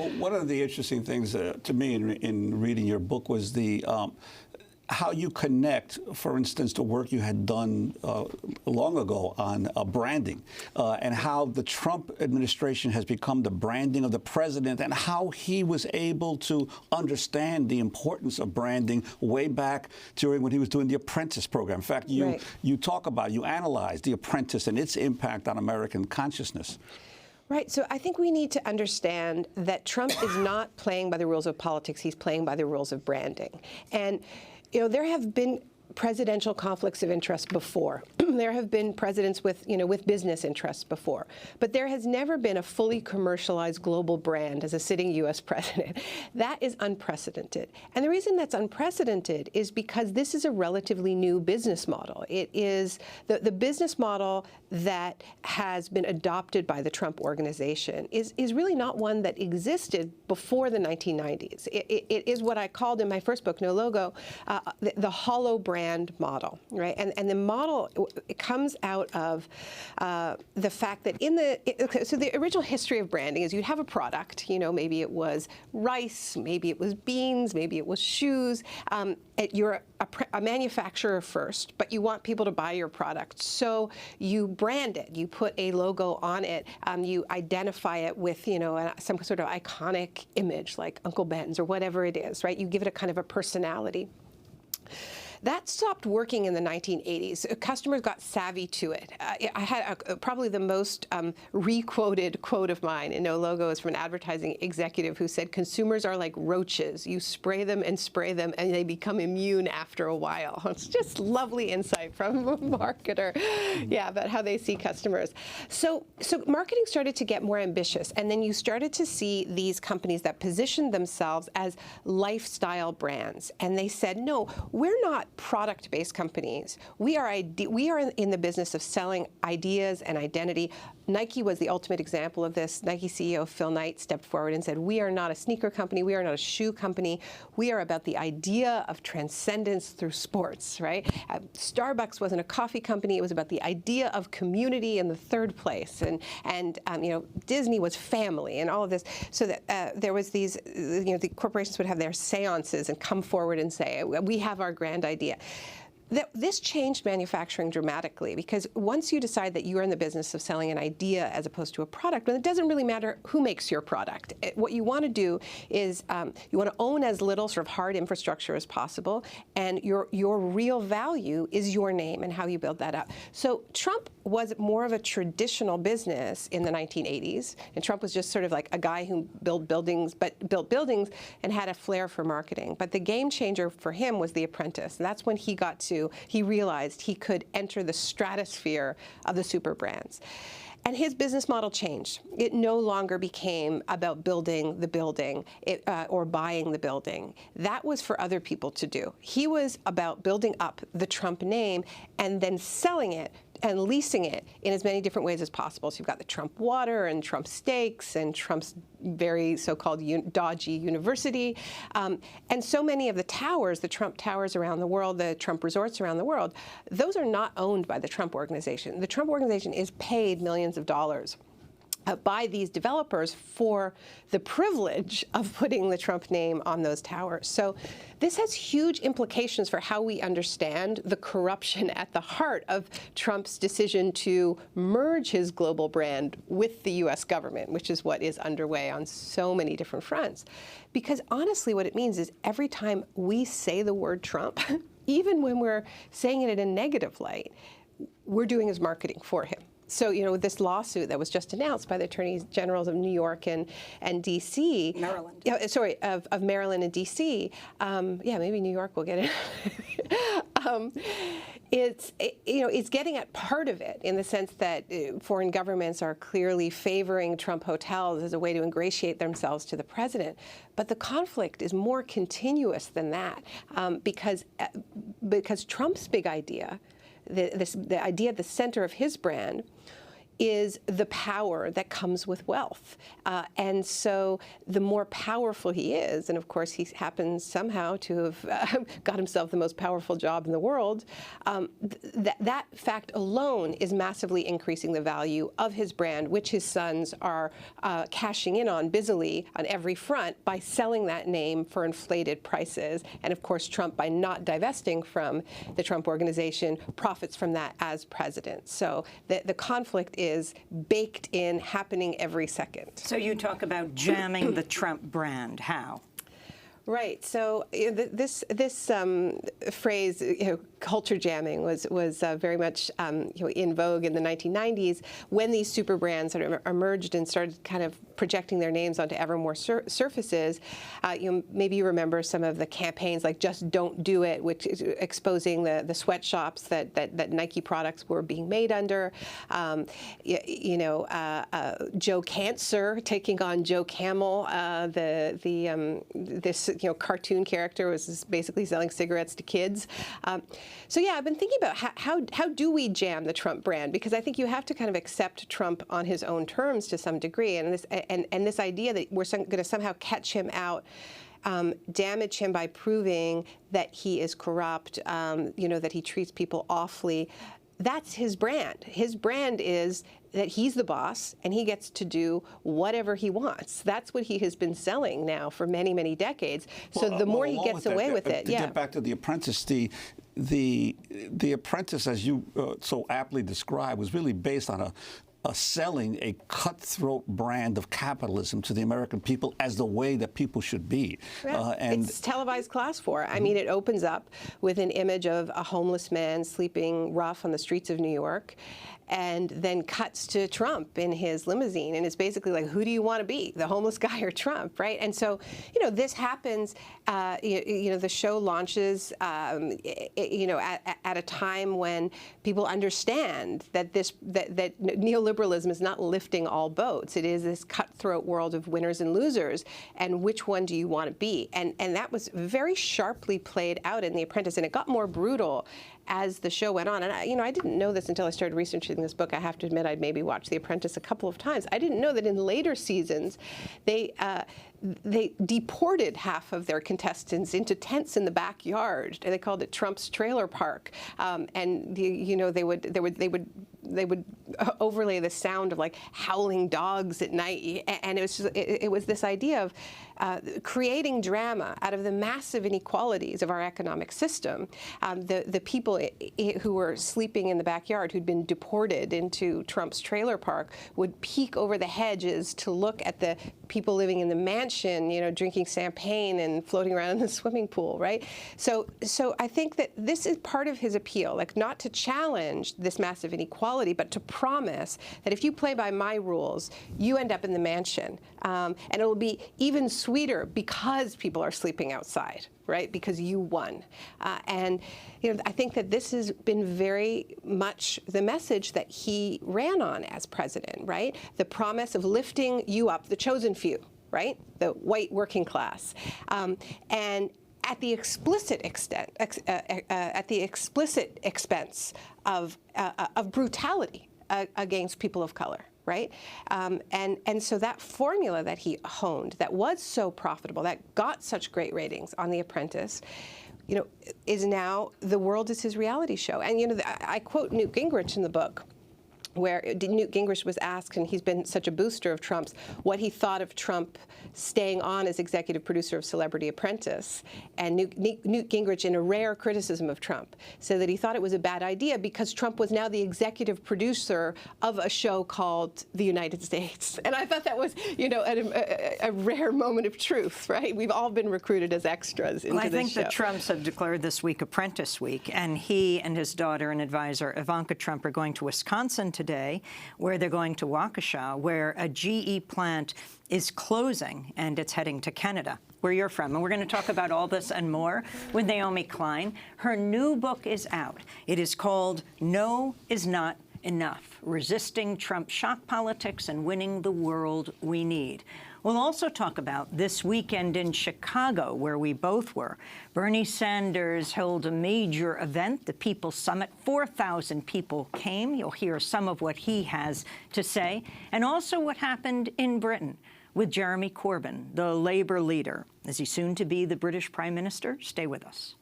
One of the interesting things to me in reading your book was the how you connect, for instance, the work you had done long ago on branding and how the Trump administration has become the branding of the president and how he was able to understand the importance of branding way back during when he was doing the Apprentice program. In fact, you talk about, you analyze the Apprentice and its impact on American consciousness. Right. So I think we need to understand that Trump is not playing by the rules of politics. He's playing by the rules of branding. And there have been presidential conflicts of interest before. There have been presidents with, with business interests before. But there has never been a fully commercialized global brand as a sitting U.S. president. That is unprecedented. And the reason that's unprecedented is because this is a relatively new business model. It is the business model that has been adopted by the Trump organization is really not one that existed before the 1990s. It is what I called in my first book, No Logo, the hollow brand model, right? And the model, it comes out of the fact that so the original history of branding is you'd have a product, maybe it was rice, maybe it was beans, maybe it was shoes. You're a manufacturer first, but you want people to buy your product. So you brand it, you put a logo on it, you identify it with, some sort of iconic image like Uncle Ben's or whatever it is, right? You give it a kind of a personality. That stopped working in the 1980s. Customers got savvy to it. I had probably the most re-quoted quote of mine in No Logo is from an advertising executive who said, consumers are like roaches. You spray them, and they become immune after a while. It's just lovely insight from a marketer, about how they see customers. So marketing started to get more ambitious, and then you started to see these companies that positioned themselves as lifestyle brands. And they said, no, we're not product-based companies. We are in the business of selling ideas and identity. Nike was the ultimate example of this. Nike CEO Phil Knight stepped forward and said, we are not a sneaker company. We are not a shoe company. We are about the idea of transcendence through sports, right? Starbucks wasn't a coffee company. It was about the idea of community in the third place. And Disney was family and all of this. So that there was these, the corporations would have their seances and come forward and say, we have our grand idea. This changed manufacturing dramatically, because once you decide that you're in the business of selling an idea as opposed to a product, then it doesn't really matter who makes your product. What you want to do is you want to own as little sort of hard infrastructure as possible, and your real value is your name and how you build that up. So Trump was more of a traditional business in the 1980s, and Trump was just sort of like a guy who built buildings and had a flair for marketing. But the game changer for him was The Apprentice, and that's when he realized he could enter the stratosphere of the super brands. And his business model changed. It no longer became about building the building or buying the building. That was for other people to do. He was about building up the Trump name and then selling it and leasing it in as many different ways as possible. So you've got the Trump Water and Trump Steaks and Trump's very so-called dodgy university. And so many of the towers, the Trump towers around the world, the Trump resorts around the world, those are not owned by the Trump organization. The Trump organization is paid millions of dollars by these developers for the privilege of putting the Trump name on those towers. So this has huge implications for how we understand the corruption at the heart of Trump's decision to merge his global brand with the U.S. government, which is what is underway on so many different fronts. Because honestly, what it means is every time we say the word Trump, even when we're saying it in a negative light, we're doing his marketing for him. So, this lawsuit that was just announced by the attorneys generals of New York and D.C. Maryland. Of Maryland and D.C. Maybe New York will get it. It's getting at part of it in the sense that foreign governments are clearly favoring Trump hotels as a way to ingratiate themselves to the president. But the conflict is more continuous than that, because Trump's big idea, the idea at the center of his brand, is the power that comes with wealth. And so the more powerful he is, and of course he happens somehow to have got himself the most powerful job in the world, that fact alone is massively increasing the value of his brand, which his sons are cashing in on busily on every front by selling that name for inflated prices. And of course, Trump, by not divesting from the Trump Organization, profits from that as president. So the conflict is baked in, happening every second. So you talk about jamming the Trump brand. How? Right. So this phrase, culture jamming, was very much in vogue in the 1990s when these super brands sort of emerged and started kind of projecting their names onto ever more surfaces. Maybe you remember some of the campaigns like "Just Don't Do It," which is exposing the sweatshops that Nike products were being made under. Joe Cancer taking on Joe Camel, this cartoon character was basically selling cigarettes to kids. So yeah, I've been thinking about how do we jam the Trump brand, because I think you have to kind of accept Trump on his own terms to some degree, and this idea that we're going to somehow catch him out, damage him by proving that he is corrupt, that he treats people awfully. That's his brand. His brand is that he's the boss and he gets to do whatever he wants. That's what he has been selling now for many, many decades. So the more he gets away with it, to get back to The Apprentice, the Apprentice, as you so aptly described, was really based on selling a cutthroat brand of capitalism to the American people as the way that people should be. Yeah. It's televised class war. I mean, it opens up with an image of a homeless man sleeping rough on the streets of New York, and then cuts to Trump in his limousine, and it's basically like, who do you want to be, the homeless guy or Trump, right? And so, this happens. The show launches, at a time when people understand that that neoliberalism is not lifting all boats. It is this cutthroat world of winners and losers, and which one do you want to be? And that was very sharply played out in The Apprentice, and it got more brutal as the show went on. And I didn't know this until I started researching this book. I have to admit, I'd maybe watched The Apprentice a couple of times. I didn't know that in later seasons, they deported half of their contestants into tents in the backyard. They called it Trump's trailer park, and they would overlay the sound of like howling dogs at night, and it was this idea of creating drama out of the massive inequalities of our economic system. The people who were sleeping in the backyard, who'd been deported into Trump's trailer park, would peek over the hedges to look at the people living in the mansion, drinking champagne and floating around in the swimming pool, right? So I think that this is part of his appeal, like not to challenge this massive inequality, but to promise that if you play by my rules, you end up in the mansion. And it'll be even sweeter because people are sleeping outside, right? Because you won. And I think that this has been very much the message that he ran on as president, right? The promise of lifting you up, the chosen few, right? The white working class. And at the explicit expense of brutality against people of color. Right? And so that formula that he honed, that was so profitable, that got such great ratings on The Apprentice, is now, the world is his reality show. And, I quote Newt Gingrich in the book, where Newt Gingrich was asked, and he's been such a booster of Trump's, what he thought of Trump staying on as executive producer of Celebrity Apprentice. And Newt Gingrich, in a rare criticism of Trump, said that he thought it was a bad idea because Trump was now the executive producer of a show called The United States. And I thought that was, a rare moment of truth, right? We've all been recruited as extras into this show. I think the Trumps have declared this week Apprentice Week, and he and his daughter and advisor, Ivanka Trump, are going to Wisconsin today, where they're going to Waukesha, where a GE plant is closing, and it's heading to Canada, where you're from. And we're going to talk about all this and more with Naomi Klein. Her new book is out. It is called No Is Not enough, resisting Trump's shock politics and winning the world we need. We'll also talk about this weekend in Chicago, where we both were. Bernie Sanders held a major event, the People's Summit. 4,000 people came. You'll hear some of what he has to say, and also what happened in Britain with Jeremy Corbyn, the Labour leader. Is he soon to be the British Prime Minister? Stay with us.